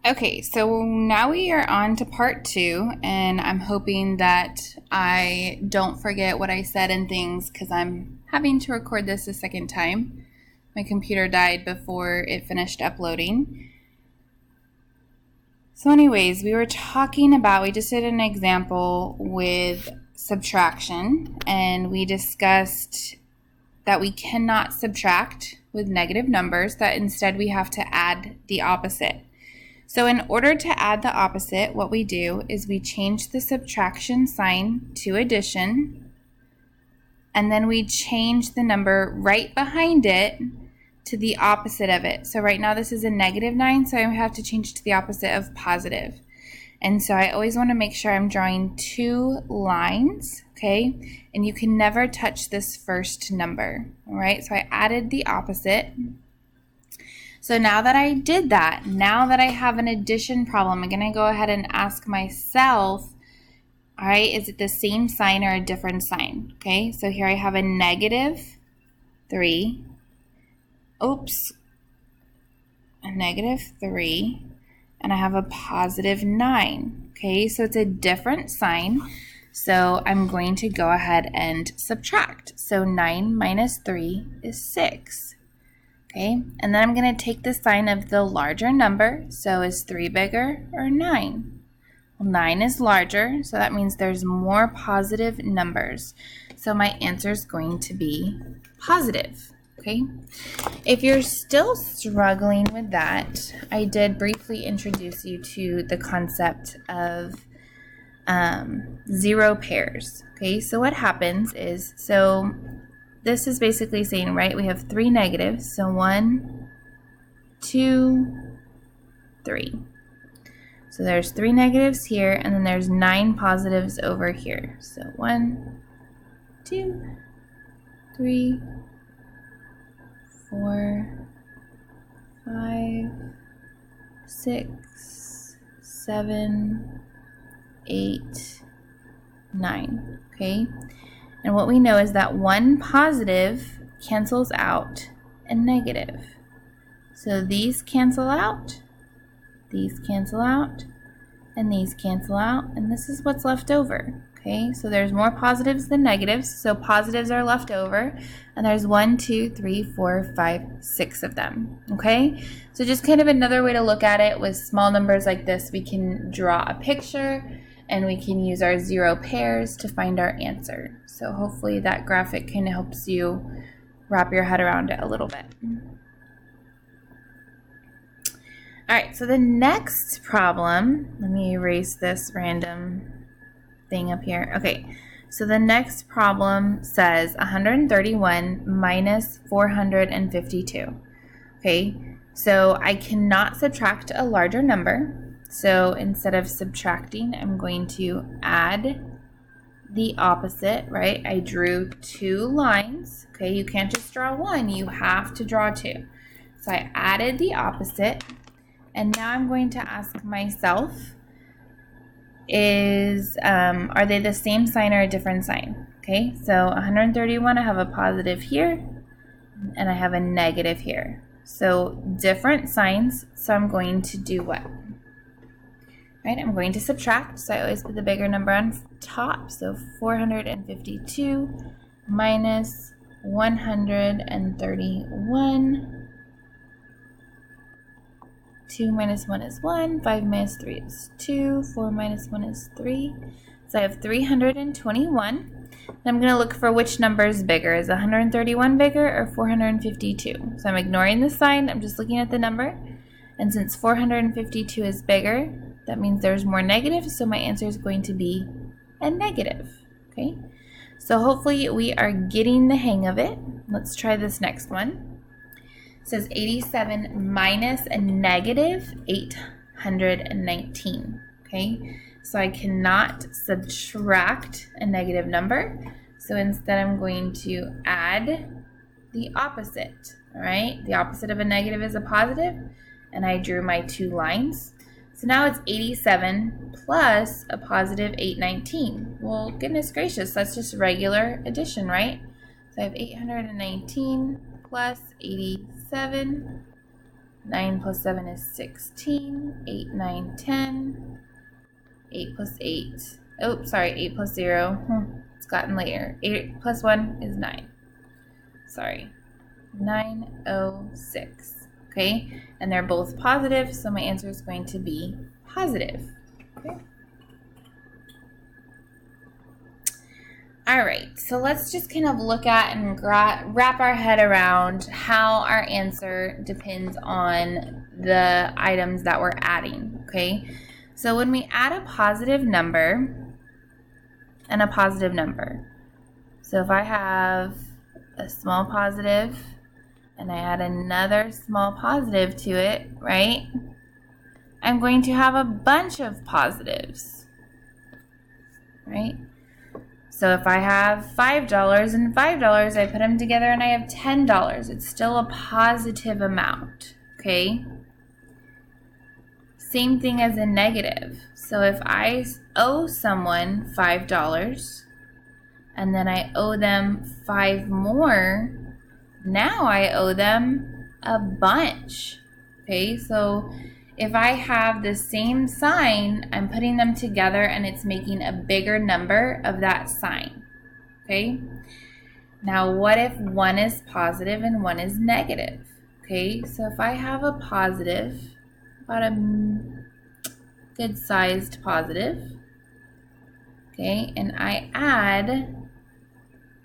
Okay, so now we are on to part 2, and I'm hoping that I don't forget what I said and things because I'm having to record this a second time. My computer died before it finished uploading. So anyways, we just did an example with subtraction, and we discussed that we cannot subtract with negative numbers, that instead we have to add the opposite. So in order to add the opposite, what we do is we change the subtraction sign to addition, and then we change the number right behind it to the opposite of it. So right now this is a -9, so I have to change it to the opposite of positive. And so I always want to make sure I'm drawing 2 lines, okay? And you can never touch this first number, all right? So I added the opposite. So now that I did that, now that I have an addition problem, I'm going to go ahead and ask myself, all right, is it the same sign or a different sign? Okay, so here I have a -3. Oops, a -3, and I have a +9. Okay, so it's a different sign. So I'm going to go ahead and subtract. So 9 minus 3 is 6. Okay, and then I'm going to take the sign of the larger number. So is 3 bigger or 9? Well, 9 is larger, so that means there's more positive numbers. So my answer is going to be positive. Okay, if you're still struggling with that, I did briefly introduce you to the concept of zero pairs. Okay, so what happens is, this is basically saying, right, we have 3 negatives. So 1, 2, 3. So there's 3 negatives here, and then there's 9 positives over here. So 1, 2, 3, 4, 5, 6, 7, 8, 9. Okay. And what we know is that one positive cancels out a negative. So these cancel out, these cancel out, and these cancel out, and this is what's left over. Okay, so there's more positives than negatives, so positives are left over, and there's 1, 2, 3, 4, 5, 6 of them. Okay, so just kind of another way to look at it, with small numbers like this, we can draw a picture and we can use our zero pairs to find our answer. So hopefully that graphic kind of helps you wrap your head around it a little bit. All right, so the next problem, let me erase this random thing up here. Okay, so the next problem says 131 minus 452. Okay, so I cannot subtract a larger number. So instead of subtracting, I'm going to add the opposite, right? I drew 2 lines. Okay, you can't just draw one, you have to draw 2. So I added the opposite, and now I'm going to ask myself, are they the same sign or a different sign? Okay, so 131, I have a positive here, and I have a negative here. So different signs, so I'm going to do what? Right, I'm going to subtract, so I always put the bigger number on top. So 452 minus 131. 2 minus 1 is 1, 5 minus 3 is 2, 4 minus 1 is 3. So I have 321. I'm going to look for which number is bigger. Is 131 bigger or 452? So I'm ignoring the sign, I'm just looking at the number. And since 452 is bigger, that means there's more negatives, so my answer is going to be a negative. Okay, so hopefully we are getting the hang of it. Let's try this next one. It says 87 minus a negative 819. Okay, so I cannot subtract a negative number, so instead I'm going to add the opposite. All right, the opposite of a negative is a positive, and I drew my 2 lines. So now it's 87 plus a positive 819. Well, goodness gracious, that's just regular addition, right? So I have 819 plus 87. 9 plus 7 is 16. 8, 9, 10. 8 plus 8. Oh, sorry, 8 plus 0. It's gotten later. 8 plus 1 is 9. Sorry. 906. Okay, and they're both positive, so my answer is going to be positive. Okay. All right, so let's just kind of look at and wrap our head around how our answer depends on the items that we're adding, okay? So when we add a positive number and a positive number, so if I have a small positive and I add another small positive to it, right? I'm going to have a bunch of positives, right? So if I have $5 and $5, I put them together and I have $10. It's still a positive amount, okay? Same thing as a negative. So if I owe someone $5 and then I owe them 5 more, now I owe them a bunch, okay? So if I have the same sign, I'm putting them together and it's making a bigger number of that sign, okay? Now, what if one is positive and one is negative, okay? So if I have a positive, about a good-sized positive, okay, and I add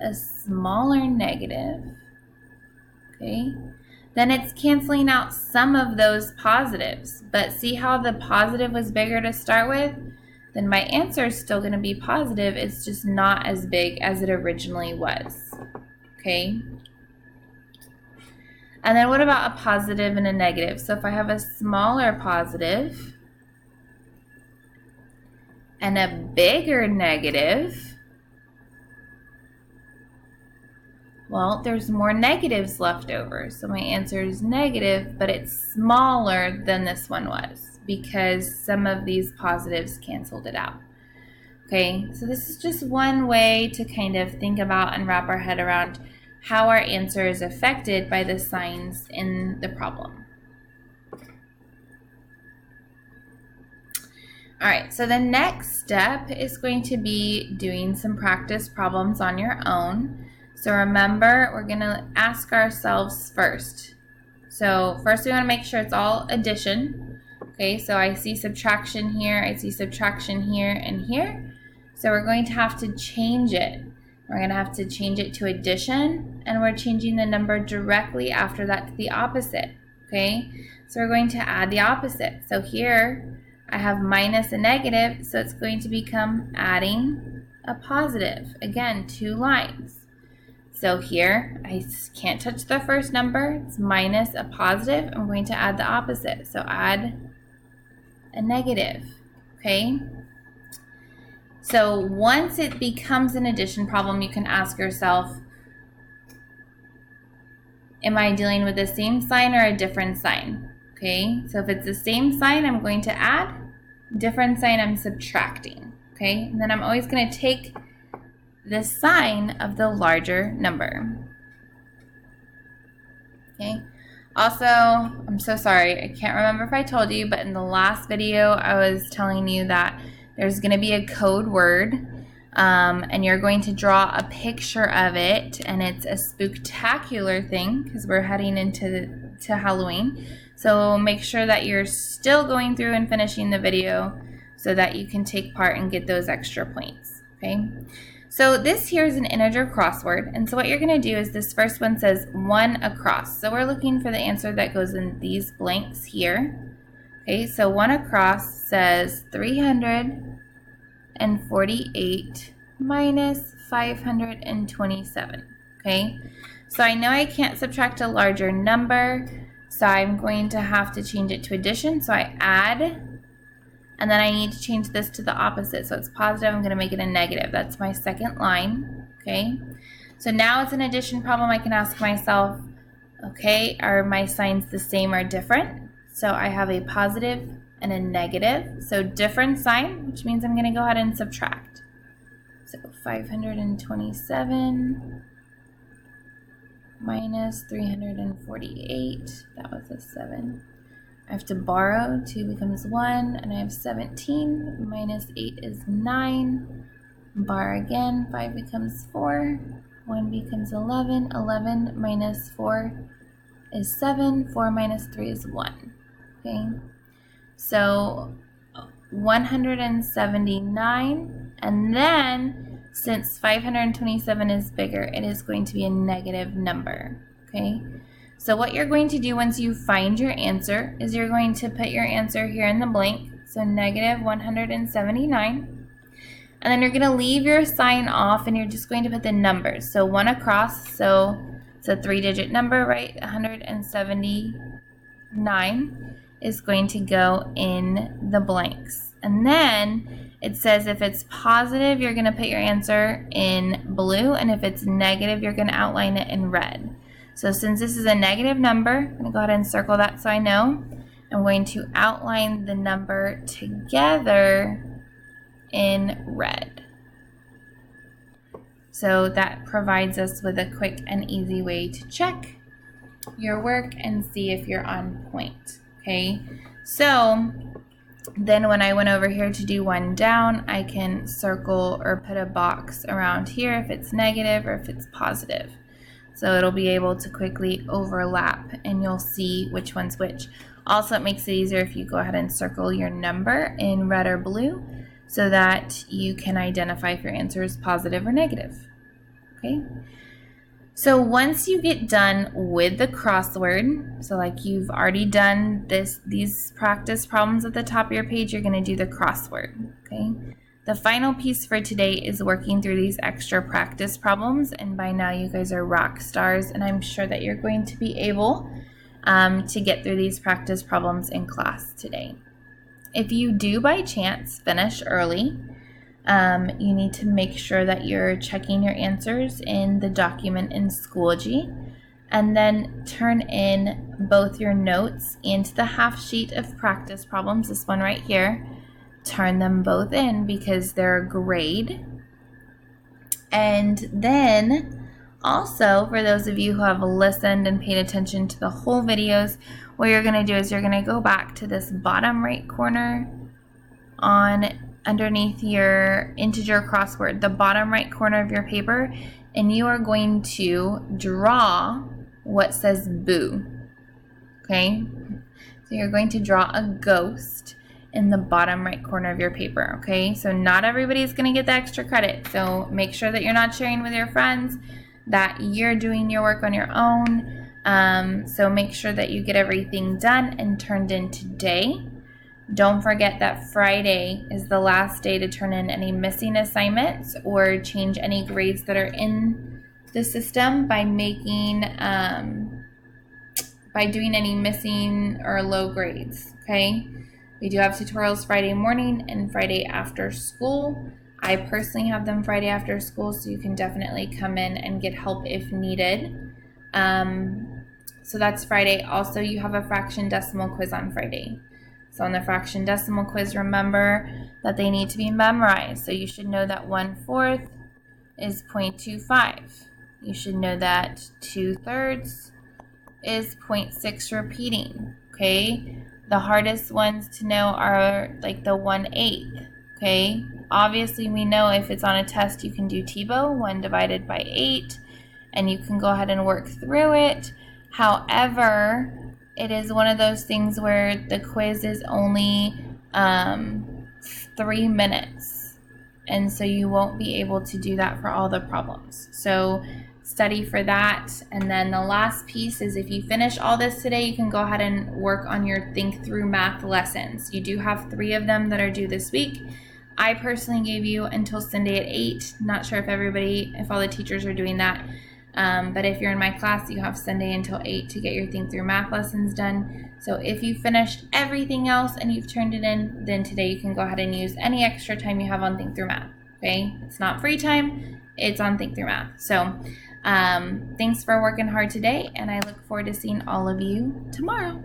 a smaller negative, okay, then it's canceling out some of those positives. But see how the positive was bigger to start with? Then my answer is still going to be positive. It's just not as big as it originally was. Okay? And then what about a positive and a negative? So if I have a smaller positive and a bigger negative, well, there's more negatives left over. So my answer is negative, but it's smaller than this one was because some of these positives canceled it out. Okay, so this is just one way to kind of think about and wrap our head around how our answer is affected by the signs in the problem. All right, so the next step is going to be doing some practice problems on your own. So remember, we're going to ask ourselves first. So first we want to make sure it's all addition. Okay, so I see subtraction here, I see subtraction here and here. So we're going to have to change it. We're going to have to change it to addition, and we're changing the number directly after that to the opposite. Okay, so we're going to add the opposite. So here I have minus a negative, so it's going to become adding a positive. Again, 2 lines. So here, I can't touch the first number. It's minus a positive. I'm going to add the opposite. So add a negative, okay? So once it becomes an addition problem, you can ask yourself, am I dealing with the same sign or a different sign? Okay, so if it's the same sign, I'm going to add. Different sign, I'm subtracting, okay? And then I'm always going to take the sign of the larger number. Okay. Also, I'm so sorry, I can't remember if I told you, but in the last video I was telling you that there's going to be a code word, and you're going to draw a picture of it, and it's a spooktacular thing because we're heading into Halloween. So make sure that you're still going through and finishing the video so that you can take part and get those extra points. Okay. So this here is an integer crossword, and so what you're going to do is this first one says 1 across. So we're looking for the answer that goes in these blanks here. Okay, so 1 across says 348 minus 527. Okay, so I know I can't subtract a larger number, so I'm going to have to change it to addition. So I add. And then I need to change this to the opposite. So it's positive, I'm going to make it a negative. That's my second line, okay? So now it's an addition problem. I can ask myself, okay, are my signs the same or different? So I have a positive and a negative. So different sign, which means I'm going to go ahead and subtract. So 527 minus 348. That was a 7. I have to borrow. 2 becomes 1, and I have 17. Minus 8 is 9. Borrow again. 5 becomes 4. 1 becomes 11. 11 minus 4 is 7. 4 minus 3 is 1. Okay, so 179, and then since 527 is bigger, it is going to be a negative number. Okay, so what you're going to do once you find your answer is you're going to put your answer here in the blank, so negative 179, and then you're going to leave your sign off and you're just going to put the numbers, so 1 across, so it's a 3-digit number, right? 179 is going to go in the blanks. And then it says if it's positive, you're going to put your answer in blue, and if it's negative, you're going to outline it in red. So since this is a negative number, I'm going to go ahead and circle that so I know. I'm going to outline the number together in red. So that provides us with a quick and easy way to check your work and see if you're on point. Okay, so then when I went over here to do one down, I can circle or put a box around here if it's negative or if it's positive. So it'll be able to quickly overlap and you'll see which one's which. Also, it makes it easier if you go ahead and circle your number in red or blue so that you can identify if your answer is positive or negative. Okay. So once you get done with the crossword, so like you've already done these practice problems at the top of your page, you're going to do the crossword, okay? The final piece for today is working through these extra practice problems, and by now you guys are rock stars, and I'm sure that you're going to be able to get through these practice problems in class today. If you do by chance finish early, you need to make sure that you're checking your answers in the document in Schoology, and then turn in both your notes and the half sheet of practice problems, this one right here. Turn them both in because they're a grade. And then also, for those of you who have listened and paid attention to the whole videos, what you're going to do is you're going to go back to this bottom right corner underneath your integer crossword, the bottom right corner of your paper, and you are going to draw what says boo. Okay, so you're going to draw a ghost in the bottom right corner of your paper. Okay, so not everybody's going to get the extra credit, so make sure that you're not sharing with your friends, that you're doing your work on your own. So make sure that you get everything done and turned in today. Don't forget that Friday is the last day to turn in any missing assignments or change any grades that are in the system by doing any missing or low grades, okay? We do have tutorials Friday morning and Friday after school. I personally have them Friday after school, so you can definitely come in and get help if needed. So that's Friday. Also, you have a fraction decimal quiz on Friday. So on the fraction decimal quiz, remember that they need to be memorized. So you should know that 1/4 is 0.25. You should know that 2/3 is 0.6 repeating, okay? The hardest ones to know are like the 1/8, okay? Obviously, we know if it's on a test, you can do TIBO, 1 divided by 8, and you can go ahead and work through it. However, it is one of those things where the quiz is only 3 minutes, and so you won't be able to do that for all the problems. So study for that. And then the last piece is if you finish all this today, you can go ahead and work on your Think Through Math lessons. You do have 3 of them that are due this week. I personally gave you until Sunday at 8. Not sure if all the teachers are doing that. But if you're in my class, you have Sunday until 8 to get your Think Through Math lessons done. So if you finished everything else and you've turned it in, then today you can go ahead and use any extra time you have on Think Through Math. Okay? It's not free time. It's on Think Through Math. So thanks for working hard today, and I look forward to seeing all of you tomorrow.